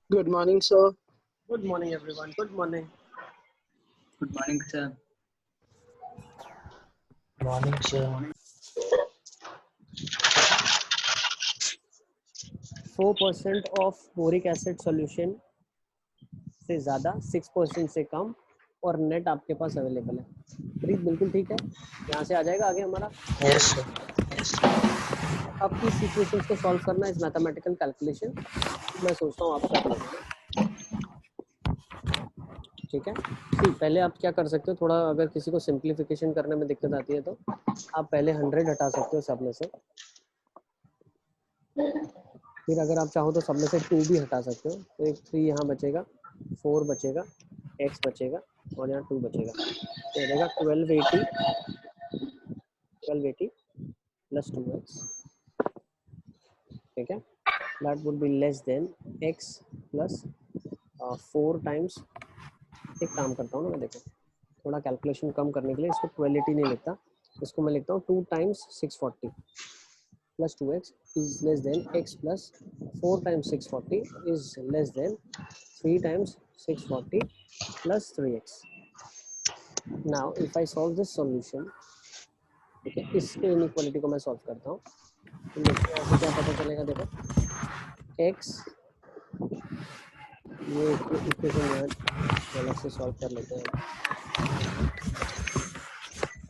Good morning, sir. Good morning, everyone. Good morning. Good morning, sir. Morning, sir. 4% of boric acid solution से ज़्यादा, 6% से कम और net आपके पास available है। प्रीत बिल्कुल ठीक है, यहाँ से आ जाएगा आगे हमारा। Yes, sir. अब इस इक्वेशंस को सॉल्व करना इस मैथमेटिकल कैलकुलेशन मैं सोचता हूँ आप कर लोगे। ठीक है, ठीक। पहले आप क्या कर सकते हो, थोड़ा अगर किसी को सिंप्लीफिकेशन करने में दिक्कत आती है तो आप पहले 100 हटा सकते हो सब में से। फिर अगर आप चाहो तो सब में से 2 भी हटा सकते हो, तो एक 3 यहाँ बचेगा, 4 बचेगा, x बचेगा और यहाँ 2 बचेगा, तो हो जाएगा 1280 प्लस 2x। ठीक है, that would be less then x plus 4 times. एक काम करता हूँ ना मैं, देखो थोड़ा कैलकुलेशन कम करने के लिए इसको 1280 नहीं लिखता, इसको मैं लिखता हूँ 2 times 640 plus 2x is less than x plus 4 times 640 is less than 3 times 640 plus 3x. Now if I solve this solution, ठीक है, इस इनइक्वालिटी को मैं सॉल्व करता हूँ, तो मुझे यहाँ से क्या पता चलेगा, देखो x, ये इक्वेशन यहाँ अलग से सॉल्व कर लेते हैं।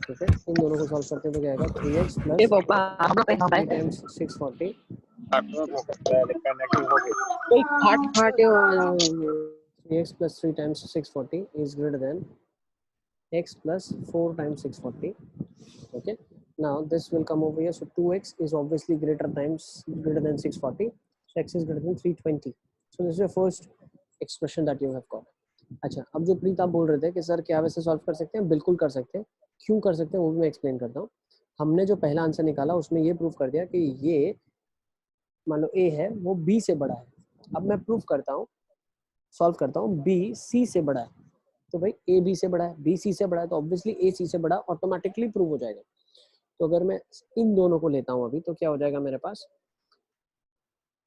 ठीक है, इन दोनों को सॉल्व करते हैं तो क्या आएगा 3x plus 3 times 640 3x plus 3 times 640 is greater than x plus 4 times 640. Okay, now this will come over here, so 2x is obviously greater than 640, so x is greater than 320. So this is the first expression that you have got. अच्छा, अब जो प्रीत आप बोल रहे थे कि sir क्या वैसे सॉल्व कर सकते हैं, बिल्कुल कर सकते हैं। क्यों कर सकते हैं वो भी मैं एक्सप्लेन करता हूँ। हमने जो पहला आंसर निकाला उसमें ये प्रूफ कर दिया कि ये मान लो a है वो b से बड़ा है। अब मैं प्रूफ करता हूँ, सॉल्व करता हूँ, b c से बड़ा है, तो भाई a b से बड़ा है, b c से बड़ा है, तो ऑब्वियसली a c से बड़ा ऑटोमेटिकली प्रूव हो जाएगा। तो अगर मैं इन दोनों को लेता हूँ अभी, तो क्या हो जाएगा मेरे पास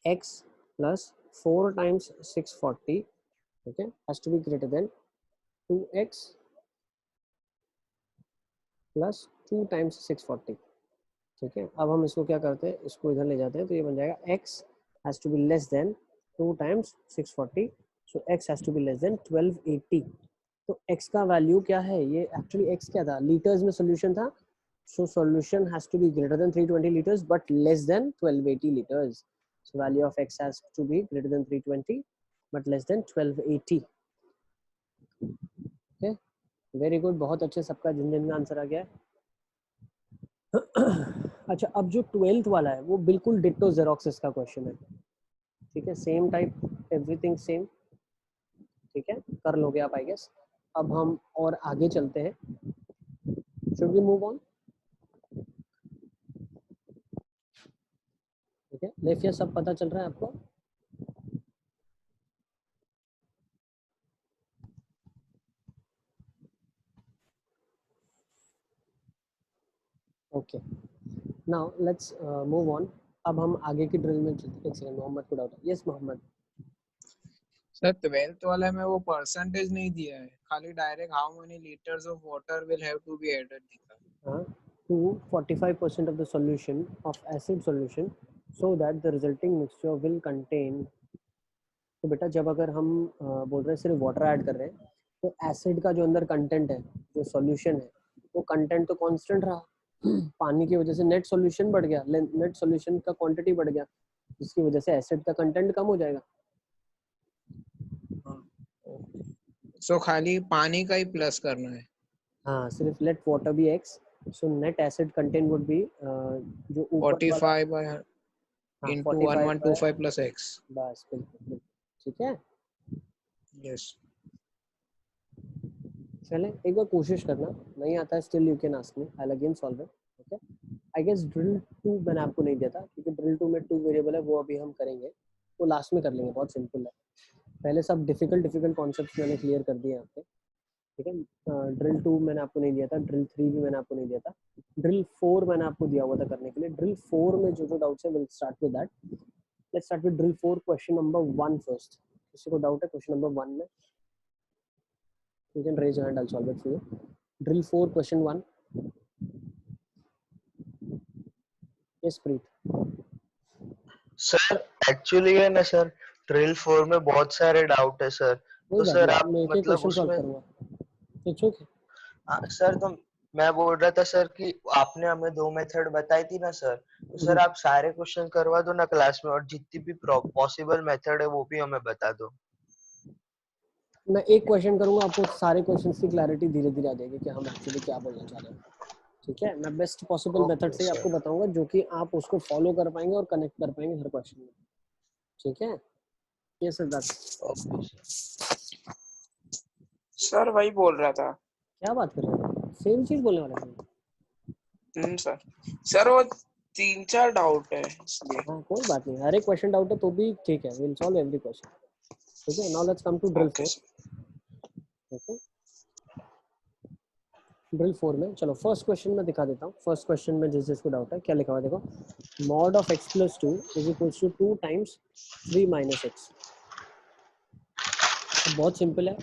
x प्लस 4 टाइम्स 640, ठीक है, has to be greater than 2x plus 2 times 640। ठीक है, अब हम इसको क्या करते हैं, इसको इधर ले जाते हैं, तो ये बन जाएगा x has to be less than 2 times 640, so x has to be less than 1280। तो x का वैल्यू क्या है, ये एक्चुअली x क्या था, लीटर्स में सोल्यूशन था, so solution has to be greater than 320 liters but less than 1280 liters. So value of x has to be greater than 320 but less than 1280. Okay, very good, बहुत अच्छे, सबका जिन जिन का answer आ गया है। अच्छा, अब जो 12th वाला है वो बिल्कुल डिट्टो जेरोक्सिस का क्वेश्चन है। ठीक है, सेम टाइप, एवरीथिंग सेम। ठीक है, कर लोगे आप आई गेस। अब हम और आगे चलते हैं, शुड वी मूव ऑन? ठीक है, लेफिया सब पता चल रहा है आपको? Okay, now let's move on. अब हम आगे की ड्रिल में चलते हैं। एक सेकंड, मोहम्मद को डाउट है। यस मोहम्मद। सर 12th वाला में वो परसेंटेज नहीं दिया है, खाली direct how many litres of water will have to be added दिखा। हाँ, to 45% of the solution of acid solution so that the resulting mixture will contain। तो बेटा जब अगर हम बोल रहे हैं सिर्फ वाटर ऐड कर रहे हैं, तो एसिड का जो अंदर कंटेंट है, जो सॉल्यूशन है, वो कंटेंट तो कांस्टेंट रहा। पानी की वजह से नेट सॉल्यूशन बढ़ गया, नेट सॉल्यूशन का क्वांटिटी बढ़ गया, जिसकी वजह से एसिड का कंटेंट कम हो जाएगा। सो खाली पानी का ही प्लस करना है। हाँ, सिर्फ let water be x, so net acid content would be जो ऊपर 45 by हाँ, into 45 1125 plus x। बस बिल्कुल बिल्कुल ठीक है। यस। चले एक बार कोशिश करना, नहीं आता है still you can ask me, I will again solve it. Okay, I guess drill 2 मैंने आपको नहीं दिया था, क्योंकि ड्रिल 2 में 2 वेरिएबल है, वो अभी हम करेंगे, वो लास्ट में कर लेंगे, बहुत सिंपल है। पहले सब डिफिकल्ट कॉन्सेप्ट मैंने क्लियर कर दिए आपके। ठीक है, ड्रिल 2 मैंने आपको नहीं दिया था, ड्रिल 3 भी मैंने आपको नहीं दिया था, ड्रिल 4 मैंने आपको दिया हुआ था करने के लिए। ड्रिल 4 में जो जो डाउट्स है will start with that. Let's start with drill 4, question number 1 first. किसी को डाउट है क्वेश्चन नंबर 1 में? You can raise your hand, I'll solve it for you. Drill 4 question 1. Yes, Preet. Sir actually है ना sir, drill 4 में बहुत सारे doubt है सर। कोई तो बात सर नहीं, आप मैं एक मतलब क्वेश्चन सॉल्व उसमें करूंगा। It's okay. सर तो मैं बोल रहा था सर कि आपने हमें 2 मेथड बताई थी ना सर, तो सर आप सारे क्वेश्चन करवा दो ना क्लास में, और जितनी भी पॉसिबल मेथड है वो भी हमें बता दो। मैं एक क्वेश्चन करूंगा, आपको सारे क्वेश्चंस की क्लैरिटी धीरे धीरे आ जाएगी कि हम एक्चुअली क्या बोलना चाह रहे हैं। ठीक है, मैं बेस्ट पॉसिबल मेथड ओके से ही आपको सर। बताऊंगा जो कि आप उसको फॉलो कर पाएंगे और कनेक्ट कर पाएंगे हर क्वेश्चन में। ठीक है, ये सिद्धार्थ ओके सर। सर वही बोल रहा था। क्या बात कर रहे हैं? सेम चीज बोलने वाले हैं। सर वो 3-4 डाउट है इसलिए। हाँ कोई बात नहीं, हर एक क्वेश्चन डाउट है तो भी ठीक है, विल सॉल्व एवरी क्वेश्चन। ठीक है, now let's come to drill 4। Okay, drill 4 में चलो फर्स्ट क्वेश्चन में दिखा देता हूँ। फर्स्ट क्वेश्चन में जिसको डाउट है क्या लिखा हुआ है देखो, mod of x plus 2 is equals to 2 times 3 minus x. बहुत सिंपल है,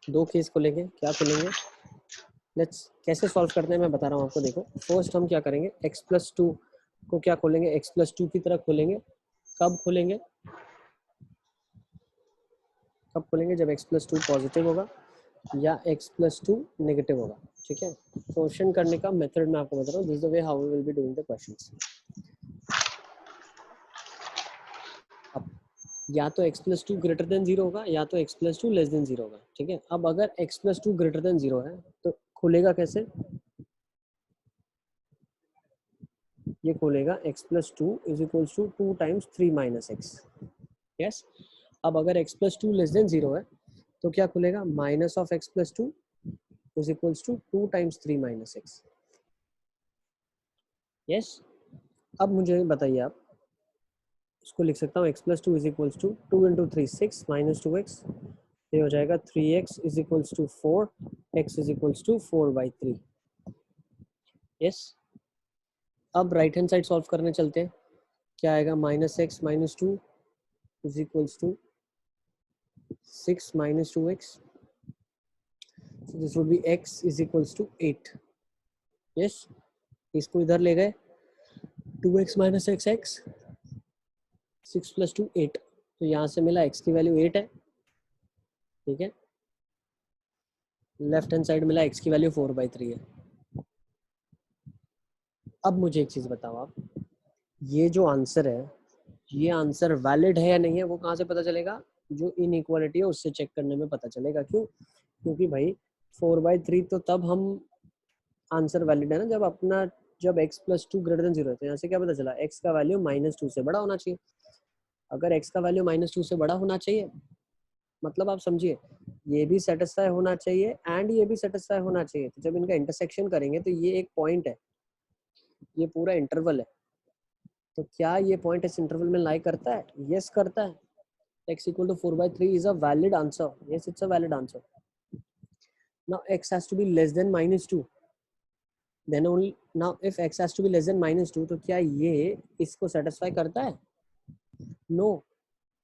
दो केस खोलेंगे। क्या खोलेंगे, लेट्स कैसे सॉल्व करते हैं मैं बता रहा हूँ आपको। देखो फर्स्ट हम क्या करेंगे, x प्लस 2 को क्या खोलेंगे, x प्लस 2 की तरह खोलेंगे। कब खोलेंगे, कब खोलेंगे, जब x प्लस 2 पॉजिटिव होगा या x प्लस 2 नेगेटिव होगा। ठीक है, क्वेश्चन करने का मेथड मैं आपको बता रहा हूँ, this is the way how we will be doing the questions. अब या तो x प्लस 2 ग्रेटर देन 0 होगा या तो x प्लस 2 लेस देन 0 होगा। ठीक है, अब अगर x प्लस 2 ग्रेटर देन 0 है तो खुलेगा कैसे, ये खोलेगा x plus 2 is equals to 2 times 3 minus x. Yes, अब अगर x प्लस 2 लेस देन 0 है तो क्या खुलेगा, minus of x plus 2 is equals to 2 times 3 minus x. Yes, अब मुझे बताइए आप, इसको लिख सकता हूँ x plus 2 is equals to 2 into 3 6 minus 2x, ये हो जाएगा 3x is equals to 4, x is equals to 4/3। Yes, अब राइट हैंड साइड सॉल्व करने चलते हैं। क्या आएगा, minus x minus 2 is equals to 6 minus 2x, so this would be x is equals to 8। yes, इसको इधर ले गए, 2x minus x x, 6 plus 2 8, तो यहाँ से मिला x की वैल्यू 8 है। ठीक है, लेफ्ट हैंड साइड मिला x की वैल्यू 4/3 है। अब मुझे एक चीज़ बताओ आप, ये जो आंसर है ये आंसर वैलिड है या नहीं है, वो कहाँ से पता चलेगा, जो इनइक्वालिटी है उससे चेक करने में पता चलेगा। क्यों, क्योंकि भाई 4/3 तो तब हम आंसर वैलिड है ना जब x प्लस 2 ग्रेटर देन 0 है। तो यहाँ से क्या पता चला, x का वैल्यू -2 से बड़ा होना चाहिए। अगर x का वैल्यू -2 से बड़ा होना चाहिए मतलब आप समझिए, ये भी सेटिस्फाई होना चाहिए एंड ये भी सेटिस्फाई होना चाहिए। तो जब इनका इंटरसेक्शन करेंगे तो ये एक पॉइंट है, ये पूरा इंटरवल है। तो क्या ये पॉइंट इस इंटरवल में लाई करता है, यस करता है। x equal to 4/3 is a valid answer. Yes, it's a valid answer. Now x has to be less than -2. Then only, now if x has to be less than -2 तो क्या ये इसको satisfy करता है, no,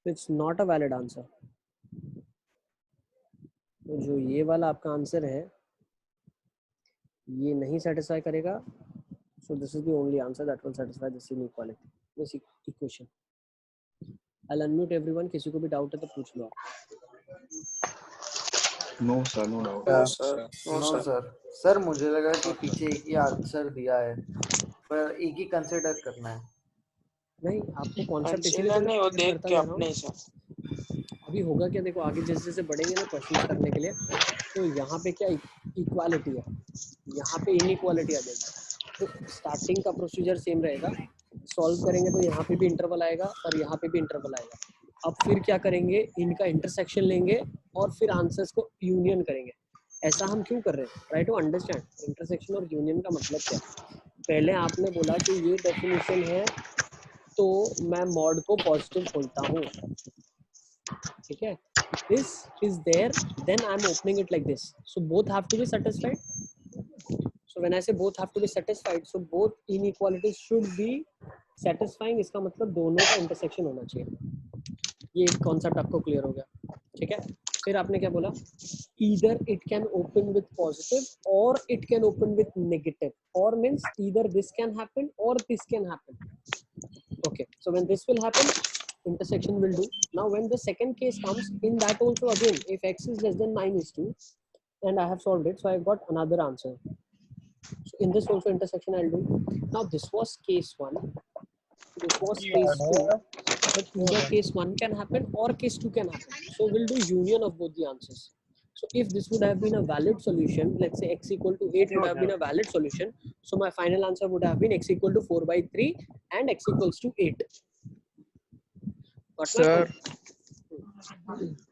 it's not a valid answer। तो जो ये वाला आपका आंसर है ये नहीं सेटिस्फाई करेगा। So this is the only answer that will satisfy this inequality, this equation। I'll unmute everyone, किसी को भी डाउट है तो पूछ लो आप। No sir, no doubt. No sir. Sir मुझे लगा कि पीछे एक ही आंसर दिया है, पर एक ही कंसिडर करना है। नहीं, आपको कॉन्सेप्ट इसीलिए कंसीडर तो नहीं, वो मैं देख करता के जा रहा अपने हूँ। हिसाब। अभी होगा क्या, देखो आगे जैसे जैसे बढ़ेंगे ना क्वेश्चंस करने के लिए, तो यहाँ पे क्या इक्वालिटी है, यहाँ पे इनइक्वालिटी आ जाएगी। तो स्टार्टिंग का प्रोसीजर सेम रहेगा, सॉल्व करेंगे तो यहाँ पे भी इंटरवल आएगा और यहाँ पे भी इंटरवल आएगा। अब फिर क्या करेंगे, इनका इंटरसेक्शन लेंगे और फिर आंसर्स को यूनियन करेंगे। ऐसा हम क्यों कर रहे हैं, ट्राई टू अंडरस्टैंड इंटरसेक्शन और यूनियन का मतलब क्या है। पहले आपने बोला कि ये डेफिनेशन है तो मैं मॉड को पॉजिटिव खोलता हूँ। ठीक है, this is there, then I'm opening it like this, so both have to be satisfied। so when I say both have to be satisfied, so both inequalities should be satisfying। इसका मतलब दोनों का intersection होना चाहिए। ये एक concept आपको clear हो गया, ठीक है। फिर आपने क्या बोला, either it can open with positive और it can open with negative, और means either this can happen और this can happen. Okay, so when this will happen, intersection will do. Now when the second case comes, in that also again, if x is less than minus 2, and I have solved it, so I got another answer. So in this also intersection I'll do. Now this was case 1, this was case 2, but either case 1 can happen or case 2 can happen. So we'll do union of both the answers. So if this would have been a valid solution, let's say x equal to 8 would have been a valid solution, so my final answer would have been x equal to 4 by 3 and x equals to 8. Got my sir point?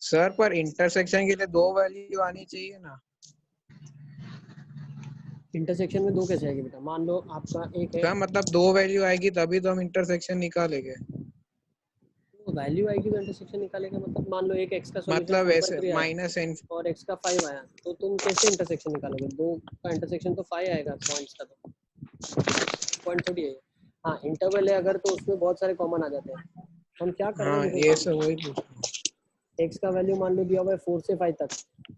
Sir पर intersection के लिए 2 value आनी चाहिए ना. Intersection में 2 कैसे आएगी बेटा? मान लो आपका एक है, सर मतलब 2 वैल्यू आएगी तभी तो हम इंटरसेक्शन निकालेंगे. वैल्यू आएगी तो इंटरसेक्शन निकालेगा, मतलब मान लो एक x का सॉल्यूशन मतलब 4 ऐसे by 3 आया माइनस एन. और x का 5 आया, तो तुम कैसे इंटरसेक्शन निकालोगे? 2 का इंटरसेक्शन तो 5 आएगा पॉइंट्स का, तो पॉइंट थोड़ी है. हाँ इंटरवल है अगर, तो उसमें बहुत सारे कॉमन आ जाते हैं. हम क्या कर रहे हाँ हैं, ये सब वही पूछ. x का वैल्यू मान लो दिया हुआ है 4 से 5 तक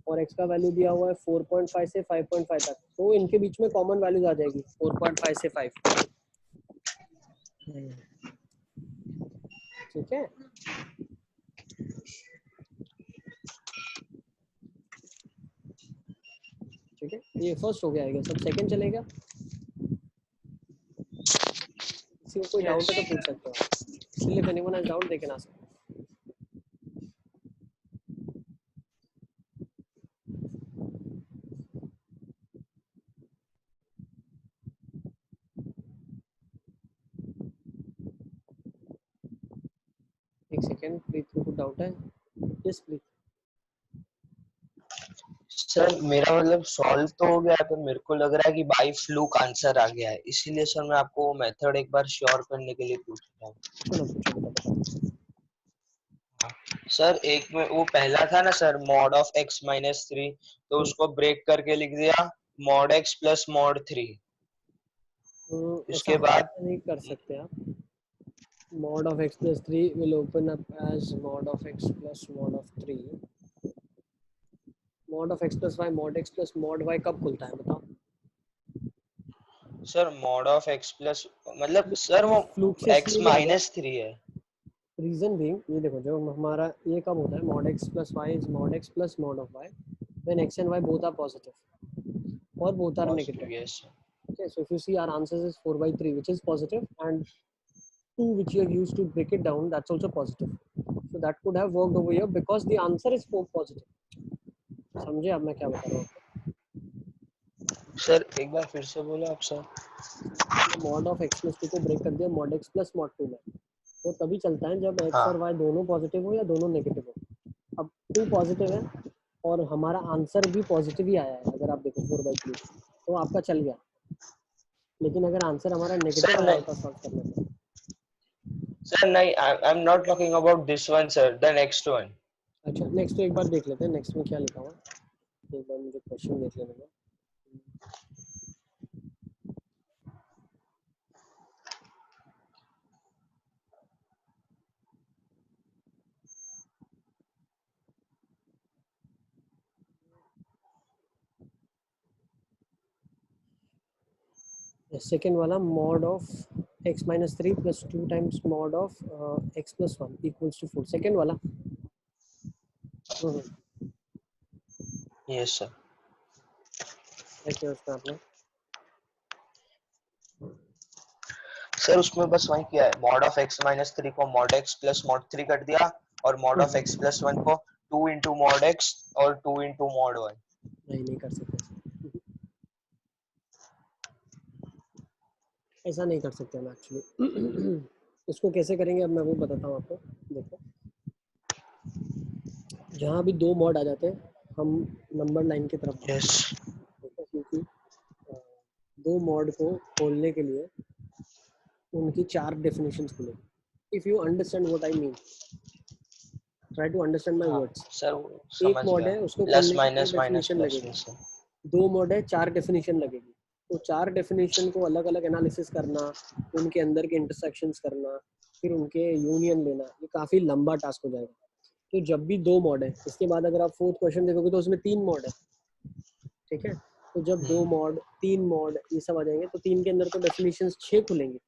और x का वैल्यू दिया हुआ है 4.5 से 5.5 तक, तो इनके बीच में कॉमन वैल्यूज आ जाएगी 4.5 से 5. ठीक है, ठीक है, ये फर्स्ट हो गया है. सब सेकंड चलेगा. किसी को कोई डाउट है तो पूछ सकते हो, इसलिए if anyone has doubt they can ask. एक सेकंड, प्लीज को डाउट है? Yes please. सर मेरा मतलब सॉल्व तो हो गया है, पर मेरे को लग रहा है कि बाय फ्लूक आंसर आ गया है, इसीलिए सर मैं आपको मेथड एक बार श्योर करने के लिए पूछ रहा हूँ. चलो पूछो बेटा. सर एक में वो पहला था ना sir, mod of x minus 3, तो उसको ब्रेक करके लिख दिया मॉड x प्लस मॉड 3. उसके बाद नहीं कर सकते आप. mod of x plus 3 will open up as mod of x plus mod of 3. mod of x plus y, mod x plus mod y कब खुलता है बताओ? Sir mod of x plus मतलब सर वो फ्लूक से x minus 3 है. Reason भी ये देखो, जो हमारा ये कब होता है, mod x plus y is mod x plus mod of y when x and y both are positive or both are negative. Yes. Okay, so if you see our answers is 4 by 3 which is positive and 2 which you have used to break it down, that's also positive. So that could have worked over here because the answer is 4 positive. समझे अब मैं क्या बता रहा हूँ? Sir एक बार फिर से बोलो आप sir. mod of x plus 2 को ब्रेक कर दिया mod x plus mod 2 में, वो तभी चलता है जब x और y दोनों पॉजिटिव हो या दोनों नेगेटिव हो. अब 2 पॉजिटिव है और हमारा आंसर भी पॉजिटिव ही आया है, अगर आप देखो 4 by 3 तो आपका चल गया. लेकिन अगर आंसर हमारा नेगेटिव आया होता सॉल्व करने में. सर नहीं, I am not talking about this one sir, the next one. अच्छा नेक्स्ट एक बार देख लेते हैं, नेक्स्ट में क्या लिखा हुआ है. एक बार मुझे क्वेश्चन देख लेने दो. सेकेंड वाला mod of x minus 3 plus 2 times mod of x plus 1 equals to 4. Second वाला. Yes sir. क्या उसमें आपने सर उसमें बस वही किया है, मॉड ऑफ x माइनस 3 को मॉड x प्लस मॉड 3 कर दिया और मॉड ऑफ x प्लस 1 को 2 इंटू मॉड x और 2 इंटू मॉड 1. नहीं कर सकते, ऐसा नहीं कर सकते हम एक्चुअली. इसको कैसे करेंगे अब मैं वो बताता हूँ आपको. देखो जहाँ भी 2 मॉड आ जाते हैं हम नंबर लाइन की तरफ. यस. क्योंकि 2 मॉड को खोलने के लिए उनकी 4 डेफिनेशंस खुलेगी. If you understand what I mean, try to understand my words. Sir एक मॉड है उसको प्लस खोलने माइनस की माइनस डेफिनेशन लगेगी. 2 मॉड है 4 डेफिनेशन लगेगी. तो 4 डेफिनेशन को अलग अलग एनालिसिस करना, उनके अंदर के इंटरसेक्शंस करना, फिर उनके यूनियन लेना, ये काफ़ी लंबा टास्क हो जाएगा। तो जब भी 2 मॉड है, इसके बाद अगर आप 4th क्वेश्चन देखोगे तो उसमें 3 मॉड है, ठीक है। तो जब 2 मॉड 3 मॉड ये सब आ जाएंगे तो 3 के अंदर तो डेफिनेशंस 6 खुलेंगे,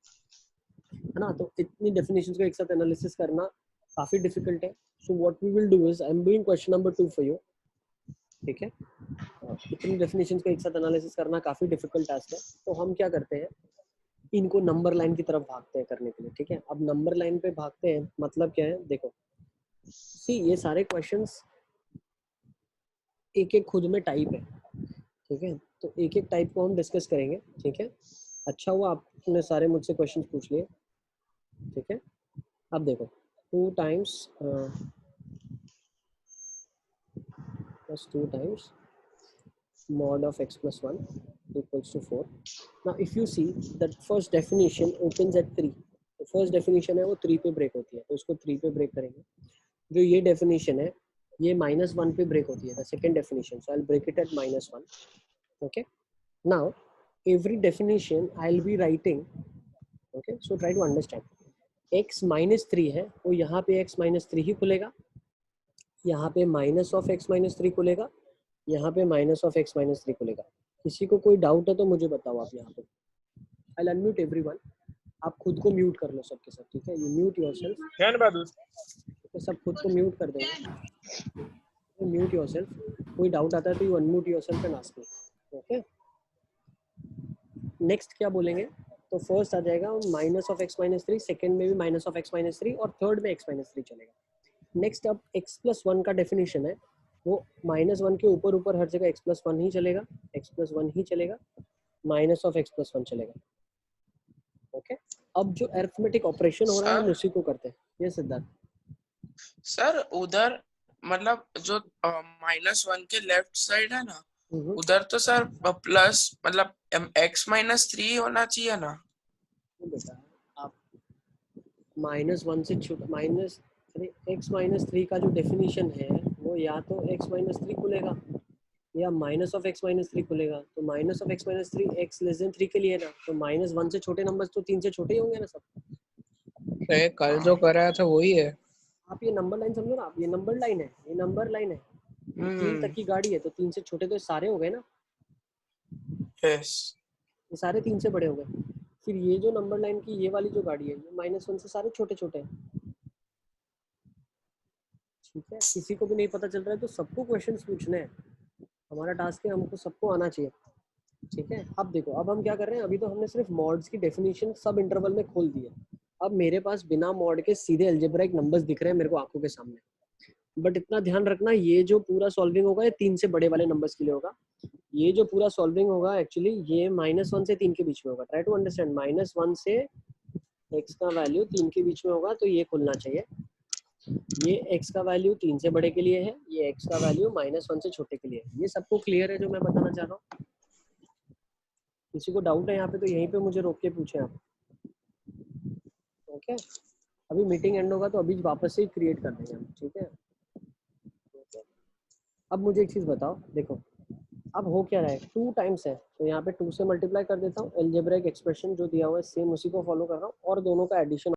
है ना। तो इतनी डेफिनेशंस को एक साथ एनालिसिस करना काफ़ी डिफिकल्ट है। So what we will do is I am doing question number 2 for you, ठीक है। इतनी डेफिनेशंस को एक साथ एनालिसिस करना काफ़ी डिफिकल्ट टास्क है। तो हम क्या करते हैं, इनको नंबर लाइन की तरफ भागते हैं करने के लिए, ठीक है। अब नंबर लाइन पे भागते हैं मतलब क्या है, देखो सी ये सारे क्वेश्चंस एक एक खुद में टाइप है, ठीक है। तो एक एक टाइप को हम डिस्कस करेंगे, ठीक है। अच्छा हुआ आपने सारे मुझसे क्वेश्चंस पूछ लिए, ठीक है। अब देखो 2 times plus 2 times mod of x plus 1 equals to 4. Now if you see that first definition opens at 3, तो फर्स्ट डेफिनेशन है वो 3 पे ब्रेक होती है, तो उसको 3 पे ब्रेक करेंगे। जो ये डेफिनेशन है ये -1 पे ब्रेक होती है, the second definition, so I will break it at -1, okay. Now every definition I'll be writing, okay, so try to understand x -3 है, वो यहाँ पे x -3 ही खुलेगा, यहाँ पे माइनस ऑफ x -3 खुलेगा, यहाँ पे माइनस ऑफ x -3 खुलेगा। किसी को कोई डाउट है तो मुझे बताओ आप यहाँ पे। I'll unmute everyone, आप खुद को म्यूट कर लो सबके सब, ठीक है। यू म्यूट योरसेल्फ, तो सब खुद को म्यूट कर देंगे, म्यूट योरसेल्फ। कोई डाउट आता है तो you unmute yourself and ask me, okay. Next क्या बोलेंगे, तो फर्स्ट आ जाएगा माइनस ऑफ x -3, सेकंड में भी माइनस ऑफ x -3 और थर्ड में x -3 चलेगा। नेक्स्ट अब x + 1 का डेफिनेशन है, वो -1 के ऊपर ऊपर हर जगह x + 1 ही चलेगा, x + 1 ही चलेगा, माइनस ऑफ x + 1 चलेगा, ओके। अब जो अरिथमेटिक ऑपरेशन हो रहा है हम उसी को करते हैं। ये सिद्धार्थ सर उधर मतलब जो -1 के लेफ्ट साइड है ना, उधर तो सर प्लस मतलब x -3 होना चाहिए ना। बेटा आप -1 से छोटा x -3 का जो डेफिनेशन है वो या तो x -3 खुलेगा या माइनस ऑफ x -3 खुलेगा। तो माइनस ऑफ x -3 x < 3 के लिए है ना, तो -1 से छोटे नंबर्स तो 3 से छोटे ही होंगे ना सब। कल जो कराया था वही है। आप ये नंबर लाइन समझो ना, आप ये नंबर लाइन है, ये नंबर लाइन है, 3 तक की गाड़ी है, तो 3 से छोटे तो सारे हो गए ना, यस ये सारे 3 से बड़े हो गए। फिर ये जो नंबर लाइन की ये वाली जो गाड़ी है, ये -1 से सारे छोटे छोटे हैं, ठीक है। किसी को भी नहीं पता चल रहा है तो सबको क्वेश्चंस पूछने हैं, हमारा टास्क है, हमको सबको आना चाहिए, ठीक है। अब देखो, अब हम क्या कर रहे हैं, अभी तो हमने सिर्फ मॉड्स की डेफिनेशन सब इंटरवल में खोल दी है। अब मेरे पास बिना मॉड के सीधे अलजेब्राइक नंबर्स दिख रहे हैं मेरे को आंखों के सामने, बट इतना ध्यान रखना ये जो पूरा सॉल्विंग होगा ये 3 से बड़े वाले नंबर्स के लिए होगा। ये जो पूरा सॉल्विंग होगा एक्चुअली ये -1 से 3 के बीच में होगा। ट्राई टू अंडरस्टैंड, -1 से x का वैल्यू 3 के बीच में होगा, तो ये खुलना चाहिए। ये x का वैल्यू 3 से बड़े के लिए है, ये x का वैल्यू -1 से छोटे के लिए है। ये सबको क्लियर है जो मैं बताना चाह रहा हूँ? किसी को डाउट है यहाँ पे तो यहीं पे मुझे रोक के पूछे आप, ओके। अभी मीटिंग एंड होगा तो अभी वापस से क्रिएट कर देंगे हम, ठीक है। अब मुझे एक चीज़ बताओ, देखो अब हो क्या रहा है, 2 टाइम्स है तो यहाँ पे 2 से मल्टीप्लाई कर देता हूँ, अलजेब्रिक एक्सप्रेशन जो दिया हुआ है सेम उसी को फॉलो कर रहा हूँ और दोनों का एडिशन